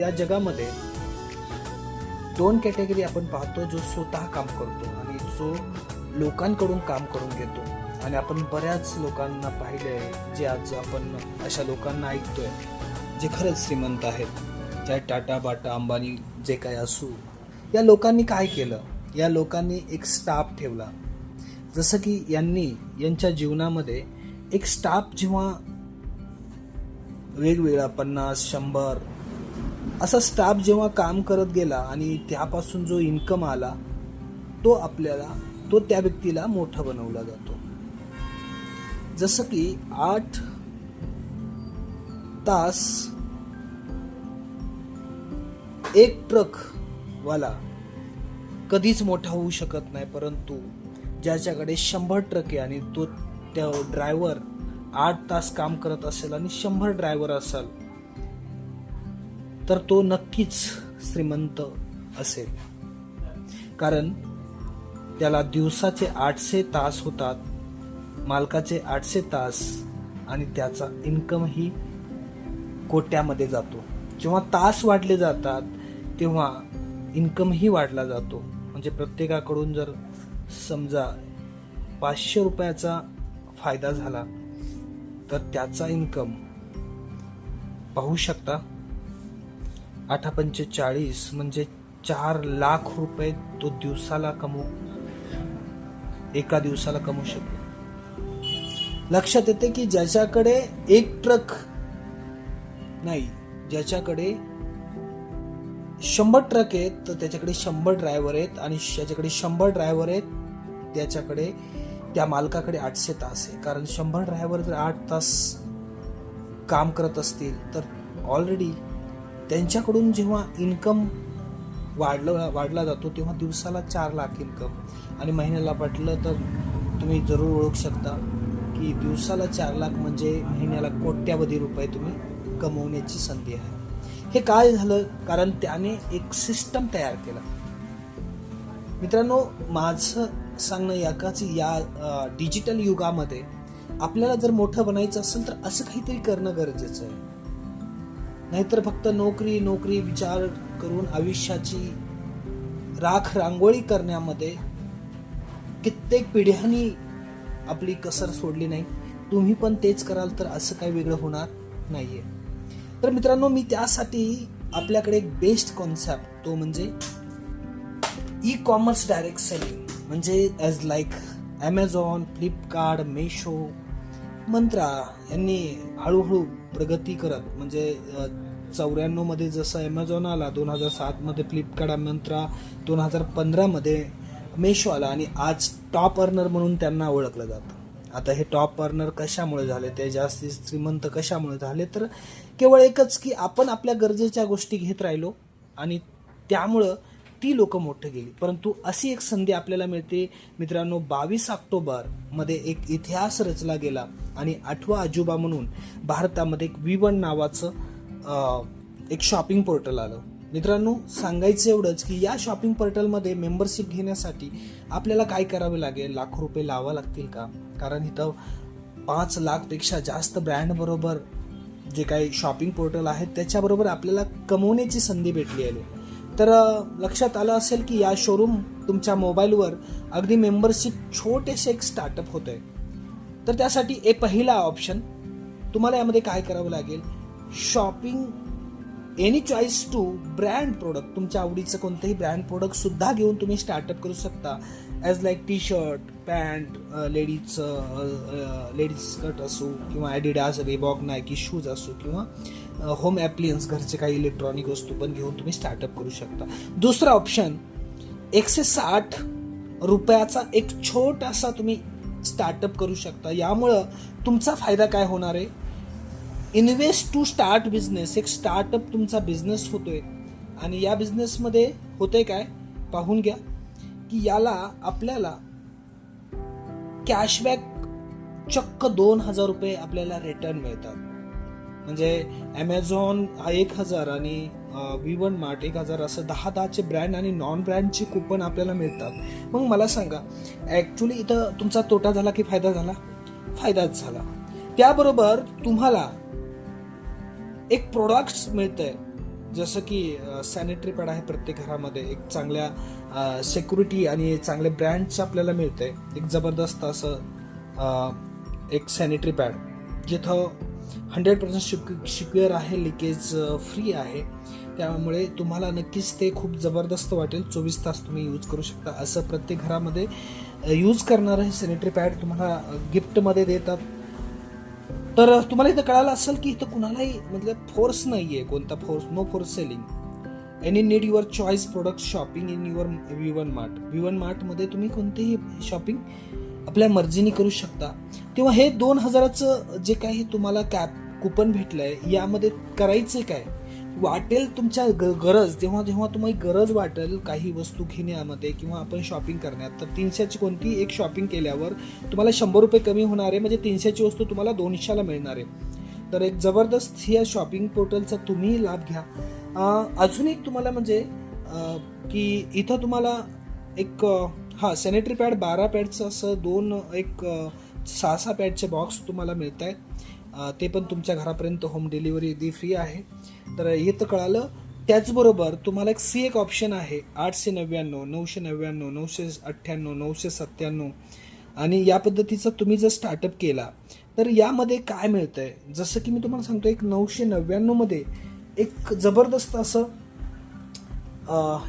या जगामध्ये दोन कॅटेगरी आपण पाहतो, जो स्वतः काम करतो आणि जो लोकांकडून काम करून घेतो. आणि आपण बऱ्याच लोकांना पाहिलंय, जे आज आपण अशा लोकांना ऐकतोय जे खरंच श्रीमंत आहेत, ज्या टाटा बाटा अंबानी जे काय असू. या लोकांनी काय केलं? या लोकांनी एक स्टाफ ठेवला. जसं की यांच्या जीवनामध्ये एक स्टाफ जेव्हा वेगवेगळा 50-100 असा स्टाफ जेव्हा काम करत गेला आणि त्यापासून जो इन्कम आला तो त्या व्यक्तीला मोठा बनवला जातो. जसं की 8 तास एक ट्रक वाला कधीच मोठा होऊ शकत नाही, परंतु ज्याच्याकडे 100 ट्रक आहे आणि तो त्या ड्रायव्हर 8 तास काम करत असेल आणि 100 ड्रायव्हर असेल, तर तो नक्कीच श्रीमंत असेल. कारण त्याला दिवसाचे 800 तास होतात, मालकाचे 800 तास, आणि त्याचा इन्कमही कोट्यामध्ये जातो. जेव्हा तास वाढले जातात तेव्हा इन्कमही वाढला जातो. म्हणजे प्रत्येकाकडून जर समजा 500 रुपयाचा फायदा झाला तर त्याचा इन्कम पाहू शकता 8×5 = म्हणजे 4 लाख रुपये तो एका दिवसाला कमवू शकतो. लक्षात येते की ज्याच्याकडे एक ट्रक नाही, ज्याच्याकडे 100 ट्रक आहेत तर त्याच्याकडे 100 ड्रायव्हर आहेत, आणि ज्याच्याकडे 100 ड्रायव्हर आहेत त्याच्याकडे त्या मालकाकडे 800 तास आहे. कारण 100 ड्रायव्हर जर 8 तास काम करत असतील तर ऑलरेडी त्यांच्याकडून जेव्हा इन्कम वाढला जातो तेव्हा दिवसाला 4 लाख इन्कम, आणि महिन्याला म्हटलं तर तुम्ही जरूर ओळखू शकता की दिवसाला 4 लाख म्हणजे महिन्याला कोट्यावधी रुपये तुम्ही कमवण्याची संधी आहे. हे काय झालं? कारण त्याने एक सिस्टम तयार केला. मित्रांनो, माझं सांगणं या डिजिटल युगामध्ये आपल्याला जर मोठं बनायचं असेल तर असं काहीतरी करणं गरजेचं आहे. नाहीतर फक्त नोकरी विचार करून आयुष्याची राख रांगोळी करण्यामध्ये कित्येक पिढ्यांनी आपली कसर सोडली नाही. तुम्ही पण तेच कराल तर असं काही वेगळं होणार नाहीये. तर मित्रांनो, मी त्यासाठी आपल्याकडे एक बेस्ट कॉन्सेप्ट, तो म्हणजे ई कॉमर्स डायरेक्ट सेलिंग. म्हणजे as like Amazon, Flipkart, Meesho, Myntra यांनी हळूहळू प्रगती करत, म्हणजे 94 मध्ये जसं ॲमेझॉन आला, 2007 मध्ये फ्लिपकार्ट, मंत्रा, 2015 मध्ये मेशो आला, आणि आज टॉप अर्नर म्हणून त्यांना ओळखलं जातं. आता हे टॉप अर्नर कशामुळे झाले, ते जास्त श्रीमंत कशामुळे झाले, तर केवळ एकच की आपण आपल्या गरजेच्या गोष्टी घेत राहिलो आणि त्यामुळं ती लोक मोठे गेली. परंतु अशी एक संधी आपल्याला मिळते मित्रांनो. 22 ऑक्टोबर मध्ये एक इतिहास रचला गेला आणि 8वा अजूबा म्हणून भारतामध्ये एक V1 नावाचं एक शॉपिंग पोर्टल आलं. मित्रांनो, सांगायचं एवढंच की या शॉपिंग पोर्टलमध्ये मेंबरशिप घेण्यासाठी आपल्याला काय करावे लागेल? लाखो रुपये लावा लागतील का? कारण इथं 5 लाखपेक्षा जास्त ब्रँड बरोबर जे काही शॉपिंग पोर्टल आहेत त्याच्याबरोबर आपल्याला कमवण्याची संधी भेटली आहे. तर लक्षात आलं असेल की या शोरूम तुमच्या मोबाईलवर अगदी मेंबरशिप छोटेसे एक स्टार्टअप होत आहे. तर त्यासाठी पहिला ऑप्शन तुम्हाला यामध्ये काय करावं लागेल? Shopping any choice to brand product, तुमच्या आवडीचं कोणतंही ब्रँड प्रोडक्ट सुद्धा घेऊन तुम्ही स्टार्टअप करू शकता. As like tea shirt, pant, ladies skirt असो, किंवा ॲडिडास, रिबॉक, नायकी शूज असो, किंवा होम ॲप्लियन्स, घरचे काही इलेक्ट्रॉनिक वस्तू पण घेऊन तुम्ही स्टार्टअप करू शकता. दुसरा ऑप्शन 160 रुपयाचा एक छोटासा तुम्ही स्टार्टअप करू शकता. यामुळं तुमचा फायदा काय होणार आहे? इन्व्हेस्ट टू स्टार्ट बिझनेस, एक स्टार्टअप तुमचा बिझनेस होतोय, आणि या बिझनेसमध्ये होतंय काय पाहून घ्या की याला आपल्याला कॅशबॅक चक्क 2000 रुपये आपल्याला रिटर्न मिळतात. म्हणजे ॲमेझॉन 1000 आणि V1 मार्ट 1000 असं 10चे ब्रँड आणि नॉन ब्रँडचे कुपन आपल्याला मिळतात. मग मला सांगा, ॲक्च्युली इथं तुमचा तोटा झाला की फायदा झाला? फायदाच झाला. त्याबरोबर तुम्हाला एक प्रोडक्ट्स मिळतंय जसं की सॅनिटरी पॅड आहे प्रत्येक घरामध्ये, एक चांगल्या सिक्युरिटी आणि चांगल्या ब्रँडचं आपल्याला मिळतंय. एक जबरदस्त असं एक सॅनिटरी पॅड जिथं 100% सिक्युअर आहे, लिकेज फ्री आहे. त्यामुळे तुम्हाला नक्कीच ते खूप जबरदस्त वाटेल. 24 तास तुम्ही यूज करू शकता. असं प्रत्येक घरामध्ये यूज करणारं हे सॅनिटरी पॅड तुम्हाला गिफ्टमध्ये देतात. तर तुम्हाला इथं कळालं असेल की इथं कुणालाही मतलब फोर्स नाही आहे, कोणता force, no force selling. Any need your choice product shopping in your V1 mart. V1 मार्टमध्ये तुम्ही कोणतेही शॉपिंग आपल्या मर्जीने करू शकता. तेव्हा हे 2000चं जे काही तुम्हाला कुपन भेटलंय, यामध्ये करायचं काय, वाटेल तुमच्या गरज, जेव्हा जेव्हा तुम्हाला गरज वाटेल काही वस्तू घेण्यामध्ये किंवा आपण शॉपिंग करण्यात, तर 300ची कोणती एक शॉपिंग केल्यावर तुम्हाला 100 रुपये कमी होणार आहे. म्हणजे 300ची वस्तू तुम्हाला 200ला मिळणार आहे. तर एक जबरदस्त या शॉपिंग पोर्टलचा तुम्ही लाभ घ्या. अजून एक तुम्हाला म्हणजे की इथं तुम्हाला एक सॅनिटरी पॅड 12 पॅडचं असं 6 पॅडचे बॉक्स तुम्हाला मिळत आहेत. ते पण तुमच्या घरापर्यंत होम डिलिव्हरी अगदी फ्री आहे. तर हे तर कळालं. त्याचबरोबर तुम्हाला एक ऑप्शन आहे 899, 999, 998, 997 आणि या पद्धतीचा तुम्ही जर स्टार्टअप केला तर यामध्ये काय मिळतंय, जसं की मी तुम्हाला सांगतो, एक 999 मध्ये एक जबरदस्त असं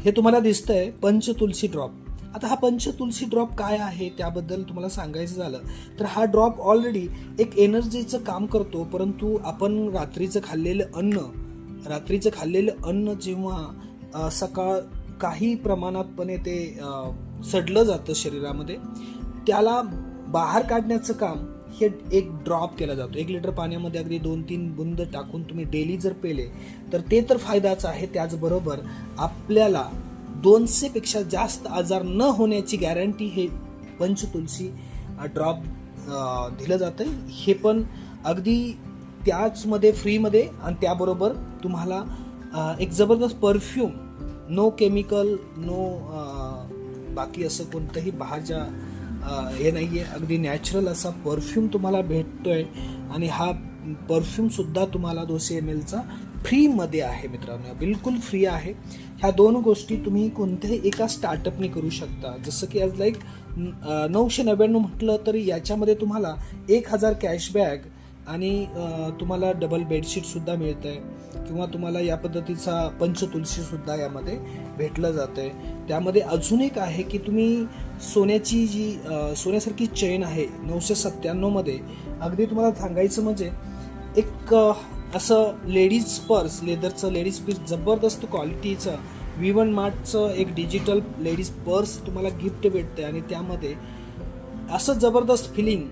हे तुम्हाला दिसतंय पंचतुलसी ड्रॉप. आता हा पंचतुलसी ड्रॉप काय आहे त्याबद्दल तुम्हाला सांगायचं झालं तर हा ड्रॉप ऑलरेडी एक एनर्जीचं काम करतो. परंतु आपण रात्रीचं खाल्लेलं अन्न जेव्हा सकाळ काही प्रमाणातपणे ते सडलं जातं शरीरामध्ये, त्याला बाहेर काढण्याचं काम हे एक ड्रॉप केला जातो. 1 लिटर पाण्यामध्ये अगदी 2-3 बुंद टाकून तुम्ही डेली जर पेले तर ते तर फायदाचं आहे. त्याचबरोबर आपल्याला 200 पेक्षा जास्त आजार न होण्याची गॅरंटी हे पंचतुलसी ड्रॉप दिलं जातं. हे पण अगदी त्याचमध्ये फ्रीमध्ये, आणि त्याबरोबर तुम्हाला एक जबरदस्त परफ्यूम, नो केमिकल, नो बाकी असं कोणतंही बाहेरच्या हे नाही आहे, अगदी नॅचरल असा परफ्यूम तुम्हाला भेटतोय. आणि हा परफ्यूमसुद्धा तुम्हाला 200 mlचा फ्रीमध्ये आहे मित्रांनो, बिलकुल फ्री आहे. ह्या 2 गोष्टी तुम्ही कोणत्याही एका स्टार्टअपने करू शकता. जसं की आज लाईक 999 म्हटलं तर याच्यामध्ये तुम्हाला 1000 कॅशबॅक आणि तुम्हाला डबल बेडशीटसुद्धा मिळत आहे, किंवा तुम्हाला या पद्धतीचा पंचतुलसीसुद्धा यामध्ये भेटलं जातं आहे. त्यामध्ये अजून एक आहे की तुम्ही सोन्याची जी सोन्यासारखी चेन आहे 997 मध्ये, अगदी तुम्हाला सांगायचं म्हणजे एक असं लेडीज पर्स, लेदरचं लेडीज पर्स, जबरदस्त क्वालिटीचं V1 मार्टचं एक डिजिटल लेडीज पर्स तुम्हाला गिफ्ट भेटते. आणि त्यामध्ये असं जबरदस्त फिलिंग,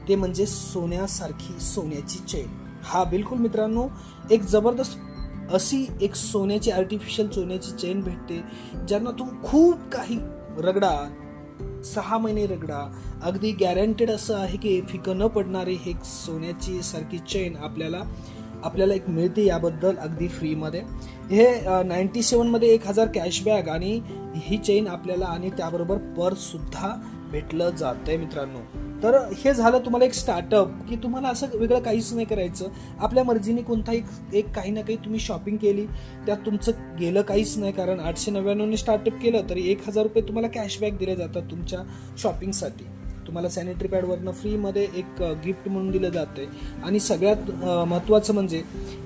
ते म्हणजे सोन्याची चेन. हा बिलकुल मित्रांनो एक जबरदस्त अशी एक आर्टिफिशियल सोन्याची चेन भेटते, ज्यांना तुम्ही खूप काही रगडा, 6 महिने रगडा, अगदी गॅरंटेड असं आहे की फिकं न पडणारी हे सोन्याची सारखी चेन आपल्याला एक मिळते, याबद्दल अगदी फ्रीमध्ये. हे 97 मध्ये 1000 कॅशबॅक आणि ही चेन आपल्याला, आणि त्याबरोबर पर्ससुद्धा भेटलं जातंय मित्रांनो. तर हे झालं तुम्हाला एक स्टार्टअप, की तुम्हाला असं वेगळं काहीच नाही करायचं. आपल्या मर्जीने कोणताही एक काही ना काही तुम्ही शॉपिंग केली, त्यात तुमचं गेलं काहीच नाही. कारण 899 स्टार्टअप केलं तरी 1000 रुपये तुम्हाला कॅशबॅक दिले जातात तुमच्या शॉपिंगसाठी. तुम्हाला सॅनिटरी पॅडवरनं फ्रीमध्ये एक गिफ्ट म्हणून दिलं जातंय. आणि सगळ्यात महत्त्वाचं म्हणजे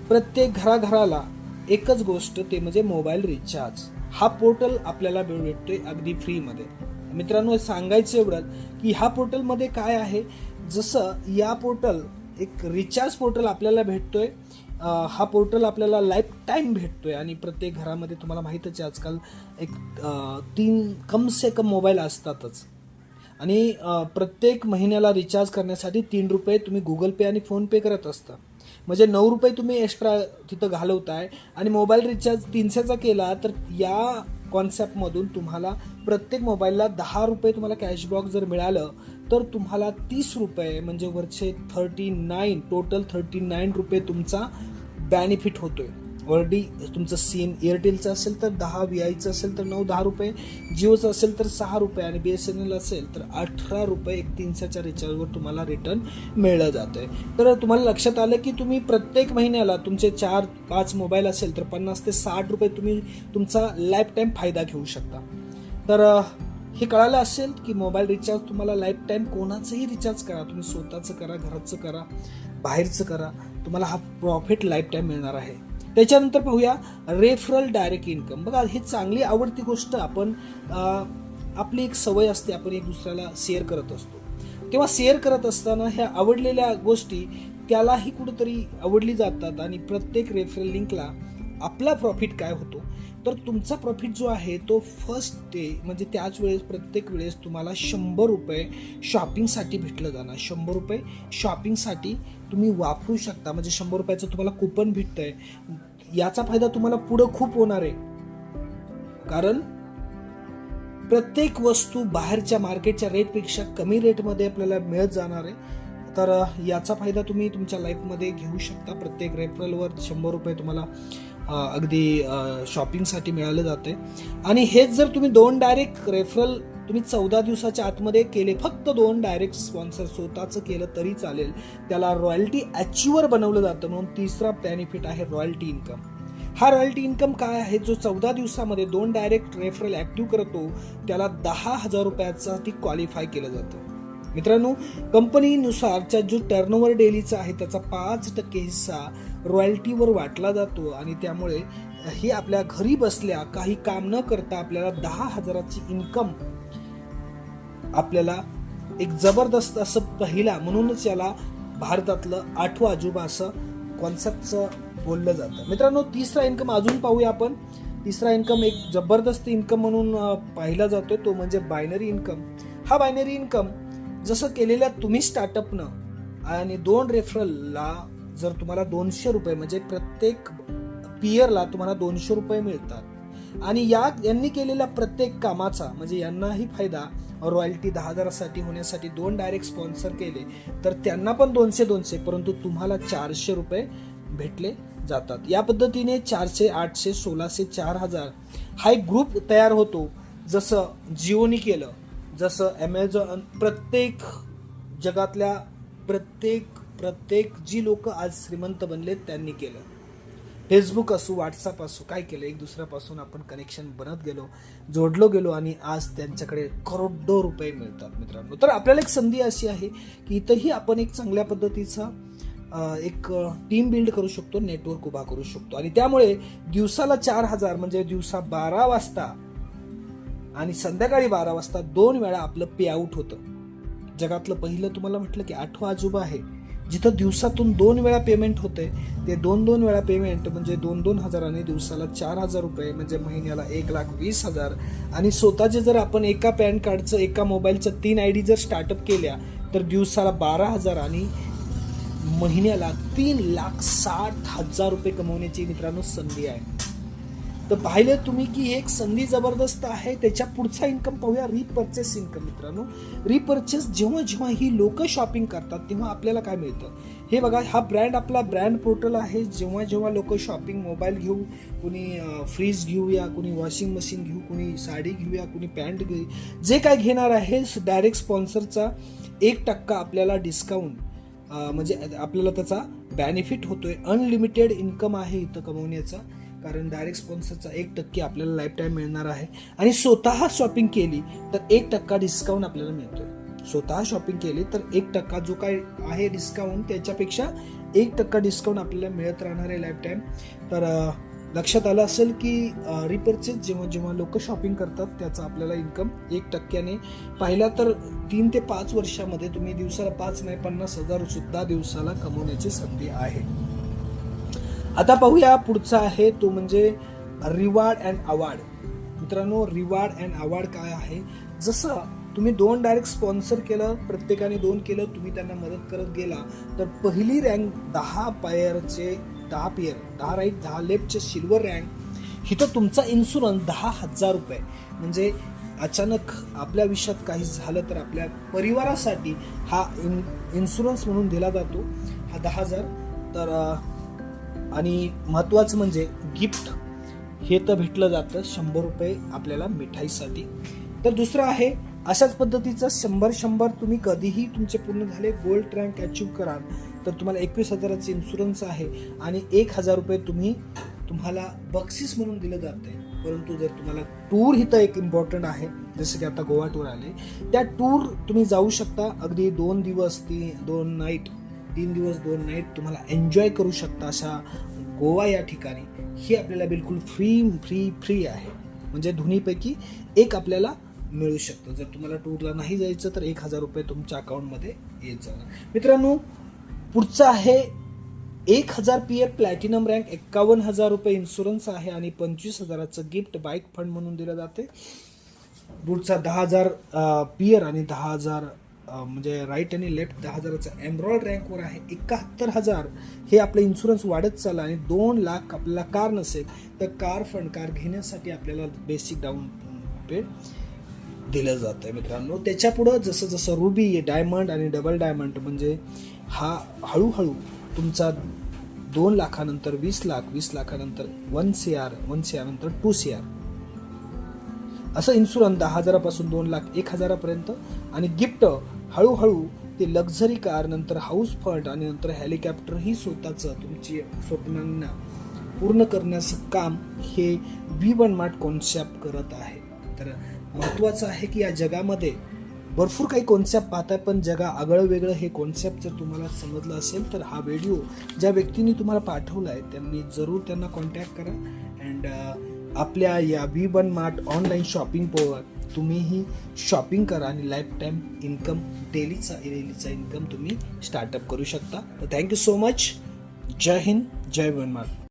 प्रत्येक घराघराला एकच गोष्ट, ते म्हणजे मोबाईल रिचार्ज. हा पोर्टल आपल्याला भेटतोय अगदी फ्रीमध्ये. मित्रांनो सांगायचं एवढंच की ह्या पोर्टलमध्ये काय आहे, जसं या पोर्टल एक रिचार्ज पोर्टल आपल्याला भेटतोय. हा पोर्टल आपल्याला लाईफ टाईम भेटतोय. आणि प्रत्येक घरामध्ये तुम्हाला माहीतच आहे आजकाल एक 3 कम से कम मोबाईल असतातच. आणि प्रत्येक महिन्याला रिचार्ज करण्यासाठी 3 रुपये तुम्ही गुगल पे आणि फोनपे करत असता. म्हणजे 9 रुपये तुम्ही एक्स्ट्रा तिथं घालवताय. आणि मोबाईल रिचार्ज 300चा केला तर या कॉन्सेप्टमधून तुम्हाला प्रत्येक मोबाईलला 10 रुपये तुम्हाला कॅशबॅक जर मिळालं तर तुम्हाला 30 रुपये म्हणजे वरचे 39 रुपये तुमचा बेनिफिट होतोय. ऑलरेडी तुमचं सिम एअरटेलचं असेल तर 10, VIचं असेल तर 9-10 रुपये, जिओचं असेल तर 6 रुपये आणि BSNL असेल तर 18 रुपये 1 3 दिवसाच्या रिचार्जवर तुम्हाला रिटर्न मिळलं जातं आहे. तर तुम्हाला लक्षात आलं की तुम्ही प्रत्येक महिन्याला तुमचे 4-5 मोबाईल असेल तर 50 ते 60 रुपये तुम्ही तुमचा लाईफ टाईम फायदा घेऊ शकता. तर हे कळालं असेल की मोबाईल रिचार्ज तुम्हाला लाईफ टाईम कोणाचंही रिचार्ज करा, तुम्ही स्वतःचं करा, घराचं करा, बाहेरचं करा, तुम्हाला हा प्रॉफिट लाईफ टाईम मिळणार आहे. त्याच्यानंतर पाहूया रेफरल डायरेक्ट इन्कम. बघा ही चांगली आवडती गोष्ट. आपण आपली एक सवय असते, आपण एक दुसऱ्याला शेअर करत असतो, तेव्हा शेअर करत असताना ह्या आवडलेल्या गोष्टी त्यालाही कुठेतरी आवडली जातात आणि प्रत्येक रेफरल लिंकला आपला प्रॉफिट काय होतो तर तुमचा प्रॉफिट जो आहे तो फर्स्ट डे म्हणजे त्याच वेळेस प्रत्येक वेळेस तुम्हाला 100 रुपये शॉपिंगसाठी भेटलं जाणार. 100 रुपये शॉपिंगसाठी तुम्ही वापरू शकता, म्हणजे 100 रुपयाचं तुम्हाला कुपन भेटतंय. याचा फायदा तुम्हाला पुढं खूप होणार आहे, कारण प्रत्येक वस्तू बाहेरच्या मार्केटच्या रेटपेक्षा कमी रेटमध्ये आपल्याला मिळत जाणार आहे. तर याचा फायदा तुम्ही तुमच्या लाईफमध्ये घेऊ शकता. प्रत्येक रेफरलवर 100 रुपये तुम्हाला अगदी शॉपिंगसाठी मिळालं जाते. आणि हेच जर तुम्ही 2 डायरेक्ट रेफरल तुम्ही 14 दिवसाच्या आतमध्ये केले, फक्त 2 डायरेक्ट स्पॉन्सर स्वतःचं केलं तरी चालेल, त्याला रॉयल्टी अचिव्हर बनवलं जातं. म्हणून तिसरा बेनिफिट आहे रॉयल्टी इन्कम. हा रॉयल्टी इन्कम काय आहे, जो 14 दिवसामध्ये 2 डायरेक्ट रेफरल ऍक्टिव्ह करतो त्याला 10,000 रुपयासाठी क्वालिफाय केलं जातं. मित्रांनो, कंपनीनुसारचा जो टर्नओव्हर डेलीचा आहे त्याचा 5% हिस्सा रॉयल्टीवर वाटला जातो आणि त्यामुळे ही आपल्या घरी बसल्या काही काम न करता आपल्याला 10,000ची इन्कम आपल्याला एक जबरदस्त असं पहिला, म्हणूनच याला भारतातलं 8वं अजूबा असं कॉन्सेप्टचं बोललं जातं. मित्रांनो, तिसरा इन्कम अजून पाहूया आपण. तिसरा इन्कम एक जबरदस्त इन्कम म्हणून पाहिला जातो, तो म्हणजे बायनरी इन्कम. हा बायनरी इन्कम जसं केलेल्या तुम्ही स्टार्टअपनं आणि 2 रेफरलला जर तुम्हाला 200 रुपये म्हणजे प्रत्येक पियरला तुम्हाला 200 रुपये मिळतात आणि यांनी केलेल्या प्रत्येक कामाचा म्हणजे यांनाही फायदा रॉयल्टी 10,000साठी होण्यासाठी 2 डायरेक्ट स्पॉन्सर केले तर त्यांना पण 200 परंतु तुम्हाला 400 रुपये भेटले जातात. या पद्धतीने 400, 800, 1600, 4,000 हा एक ग्रुप तयार होतो. जसं जिओनी केलं, जसं ॲमेझॉन, प्रत्येक जगातल्या प्रत्येक जी लोक आज श्रीमंत बनलेत त्यांनी केलं. फेसबुक असो, व्हॉट्सअप असो, काय केलं, एक दुसऱ्यापासून आपण कनेक्शन बनत गेलो, जोडलो गेलो आणि आज त्यांच्याकडे करोडो रुपये मिळतात. मित्रांनो, तर आपल्याला एक संधी अशी आहे की इथंही आपण एक चांगल्या पद्धतीचा एक टीम बिल्ड करू शकतो, नेटवर्क उभा करू शकतो आणि त्यामुळे दिवसाला 4,000 म्हणजे दिवसा 12 वाजता आणि संध्याकाळी 12 वाजता 2 वेळा आपलं पे आउट होतं. जगातलं पहिलं तुम्हाला म्हटलं की 8वं अजूबा आहे जिथं दिवसातून 2 वेळा पेमेंट होते. ते 2 वेळा पेमेंट म्हणजे 2 हजाराने दिवसाला 4,000 रुपये म्हणजे महिन्याला 1,20,000 आणि स्वतःचे जर आपण एका पॅन कार्डचं एका मोबाईलच्या 3 ID जर स्टार्टअप केल्या तर दिवसाला 12,000 आणि महिन्याला 3,60,000 रुपये कमवण्याची मित्रांनो संधी आहे. तर पाहिले तुम्ही की एक संधी जबरदस्त आहे. त्याच्या पुढचा इन्कम पाहूया, रिपर्चेस इन्कम. मित्रांनो, रिपर्चेस जेव्हा ही लोक शॉपिंग करतात तेव्हा आपल्याला काय मिळतं हे बघा. हा ब्रँड आपला ब्रँड पोर्टल आहे. जेव्हा लोक शॉपिंग, मोबाईल घेऊ, कुणी फ्रीज घेऊया, कुणी वॉशिंग मशीन घेऊ, कुणी साडी घेऊया, कुणी पॅन्ट घेऊ, जे काय घेणार आहे डायरेक्ट स्पॉन्सरचा 1% आपल्याला डिस्काउंट म्हणजे आपल्याला त्याचा बेनिफिट होतोय. अनलिमिटेड इन्कम आहे इथं कमवण्याचा, कारण डायरेक्ट स्पॉन्सरचा 1% आपल्याला लाईफ टाईम मिळणार आहे आणि स्वतः शॉपिंग केली तर 1% डिस्काउंट आपल्याला मिळतोय. स्वतः शॉपिंग केली तर 1% जो काय आहे डिस्काउंट त्याच्यापेक्षा 1% डिस्काउंट आपल्याला मिळत राहणार आहे लाईफ टाईम. तर लक्षात आलं असेल की रिपर्चेस जेव्हा लोक शॉपिंग करतात त्याचा आपल्याला इन्कम 1%ने पाहिला तर 3 ते 5 वर्षामध्ये तुम्ही दिवसाला 5 नाही 50,000 सुद्धा दिवसाला कमवण्याची संधी आहे. आता पाहूया पुढचा आहे तो म्हणजे रिवॉर्ड अँड अवॉर्ड. मित्रांनो, रिवॉर्ड अँड अवॉर्ड काय आहे, जसं तुम्ही 2 डायरेक्ट स्पॉन्सर केलं, प्रत्येकाने 2 केलं, तुम्ही त्यांना मदत करत गेला तर पहिली रँक 10 पेअरचे 10 राईट 10 लेफ्टचे सिल्वर रँक. इथं तुमचा इन्शुरन्स 10,000 रुपये म्हणजे अचानक आपल्या आयुष्यात काही झालं तर आपल्या परिवारासाठी हा इन्शुरन्स म्हणून दिला जातो हा 10,000. तर आणि महत्त्वाचं म्हणजे गिफ्ट हे तर भेटलं जातं 100 रुपये आपल्याला मिठाईसाठी. तर दुसरं आहे अशाच पद्धतीचं 100 तुम्ही कधीही तुमचे पूर्ण झाले गोल्ड रँक अचीव कराल तर तुम्हाला 21,000चे इन्शुरन्स आहे आणि 1,000 रुपये तुम्हाला बक्षीस म्हणून दिलं जात आहे. परंतु जर तुम्हाला टूर इथं एक इम्पॉर्टंट आहे, जसं की आता गोवा टूर आले, त्या टूर तुम्ही जाऊ शकता. अगदी 2 दिवस 3 नाईट तुम्हाला एन्जॉय करू शकता अशा गोवा या ठिकाणी. हे आपल्याला बिलकुल फ्री आहे. म्हणजे दोन्हीपैकी एक आपल्याला मिळू शकतं. जर तुम्हाला टूरला नाही जायचं तर 1,000 रुपये तुमच्या अकाउंटमध्ये येत जाणार. मित्रांनो, पुढचं आहे 1,000 PF प्लॅटिनम रँक, 51,000 रुपये इन्शुरन्स आहे आणि 25,000चं गिफ्ट बाईक फंड म्हणून दिलं जाते. पुढचा 10,000 पियर आणि 10,000 म्हणजे राईट आणि लेफ्ट 10,000चा एमरॉल्ड रँकवर आहे. 71,000 हे आपलं इन्शुरन्स वाढत चाललं आणि 2 लाख आपल्याला कार नसेल तर कार घेण्यासाठी आपल्याला बेसिक डाऊन पेड दिलं जातं आहे. मित्रांनो, त्याच्या पुढं जसं जसं रुबी, डायमंड आणि डबल डायमंड म्हणजे हा हळूहळू तुमचा 2 लाखानंतर 20 लाख, 20 लाखानंतर 1 CR, 1 CR नंतर 2 CR असं इन्शुरन्स 10,000पासून 2 लाख 1,000 पर्यंत आणि गिफ्ट हळूहळू ते लक्झरी कार, नंतर हाऊस फंड आणि नंतर हेलिकॉप्टर ही स्वतःचं तुमची स्वप्नांना पूर्ण करण्याचं काम हे V1 मार्ट कॉन्सेप्ट करत आहे. तर महत्त्वाचं आहे की या जगामध्ये भरपूर काही कॉन्सेप्ट पाहताय, पण जगा आगळं वेगळं हे कॉन्सेप्ट जर तुम्हाला समजलं असेल तर हा व्हिडिओ ज्या व्यक्तीने तुम्हाला पाठवला आहे त्यांनी जरूर त्यांना कॉन्टॅक्ट करा. अँड आपल्या या V1 mart online shopping power तुम्हीही शॉपिंग करा आणि लाईफ टाईम इन्कम डेलीचा इन्कम तुम्ही स्टार्टअप करू शकता. तर थँक्यू सो मच. जय हिंद, जय V1 मार्ट.